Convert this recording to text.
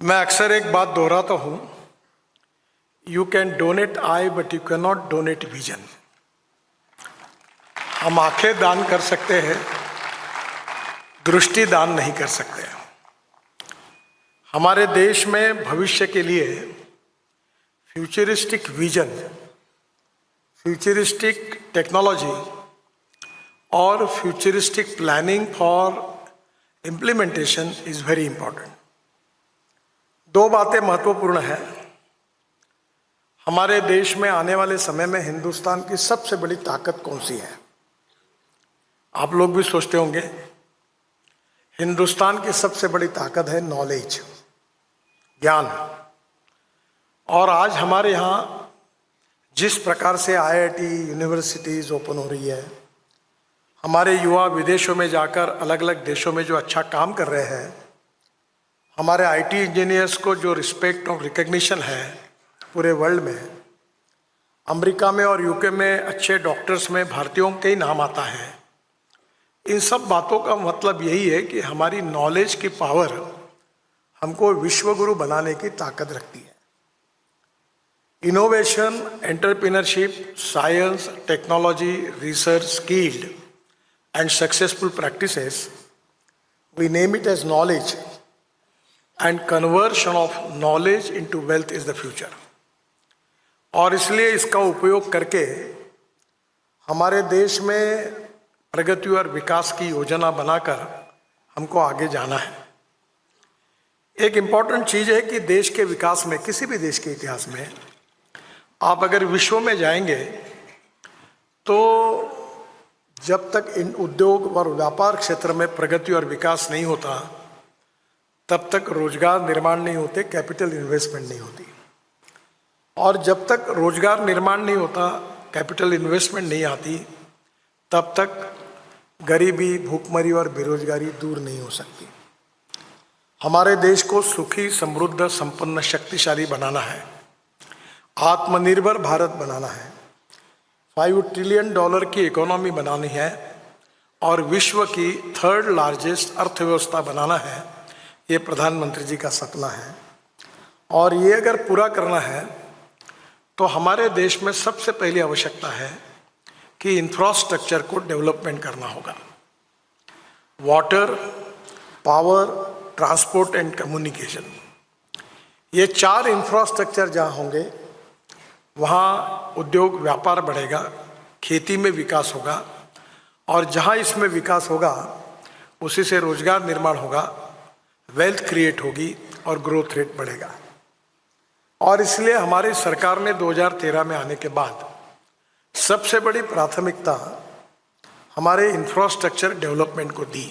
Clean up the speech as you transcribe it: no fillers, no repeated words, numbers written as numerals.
मैं अक्सर एक बात दोहराता हूं, you can donate I but you can not donate vision. हम आंखें दान कर सकते हैं, दृष्टि दान नहीं कर सकते। हमारे देश में भविष्य के लिए फ्यूचरिस्टिक विजन, फ्यूचरिस्टिक टेक्नोलॉजी और futuristic planning for implementation is very important. दो बातें महत्वपूर्ण हैं। हमारे देश में आने वाले समय में हिंदुस्तान की सबसे बड़ी ताकत कौन सी है? आप लोग भी सोचते होंगे, हिंदुस्तान की सबसे बड़ी ताकत है नॉलेज, ज्ञान। और आज हमारे यहाँ जिस प्रकार से आईआईटी यूनिवर्सिटीज ओपन हो रही है, हमारे युवा विदेशों में जाकर अलग अलग देशों में जो अच्छा काम कर रहे हैं, हमारे आईटी इंजीनियर्स को जो रिस्पेक्ट और रिकग्निशन है पूरे वर्ल्ड में, अमेरिका में और यूके में अच्छे डॉक्टर्स में भारतीयों के ही नाम आता है। इन सब बातों का मतलब यही है कि हमारी नॉलेज की पावर हमको विश्वगुरु बनाने की ताकत रखती है। Innovation, entrepreneurship, science, technology, research, skilled and successful practices, we name it as knowledge, and conversion of knowledge into wealth is the future. और इसलिए इसका उपयोग करके हमारे देश में प्रगति और विकास की योजना बनाकर हमको आगे जाना है। एक इम्पॉर्टेंट चीज़ है कि देश के विकास में, किसी भी देश के इतिहास में, आप अगर विश्व में जाएंगे तो जब तक इन उद्योग और व्यापार क्षेत्र में प्रगति और विकास नहीं होता, तब तक रोजगार निर्माण नहीं होते, कैपिटल इन्वेस्टमेंट नहीं होती। और जब तक रोजगार निर्माण नहीं होता, कैपिटल इन्वेस्टमेंट नहीं आती, तब तक गरीबी, भूखमरी और बेरोजगारी दूर नहीं हो सकती। हमारे देश को सुखी, समृद्ध, संपन्न, शक्तिशाली बनाना है, आत्मनिर्भर भारत बनाना है, $5 ट्रिलियन की इकोनॉमी बनानी है और विश्व की 3rd लार्जेस्ट अर्थव्यवस्था बनाना है। ये प्रधानमंत्री जी का सपना है। और ये अगर पूरा करना है तो हमारे देश में सबसे पहली आवश्यकता है कि इंफ्रास्ट्रक्चर को डेवलपमेंट करना होगा। Water, power, transport and communication, ये 4 इंफ्रास्ट्रक्चर जहाँ होंगे वहाँ उद्योग व्यापार बढ़ेगा, खेती में विकास होगा, और जहाँ इसमें विकास होगा उसी से रोजगार निर्माण होगा, वेल्थ क्रिएट होगी और ग्रोथ रेट बढ़ेगा। और इसलिए हमारी सरकार ने 2013 में आने के बाद सबसे बड़ी प्राथमिकता हमारे इंफ्रास्ट्रक्चर डेवलपमेंट को दी।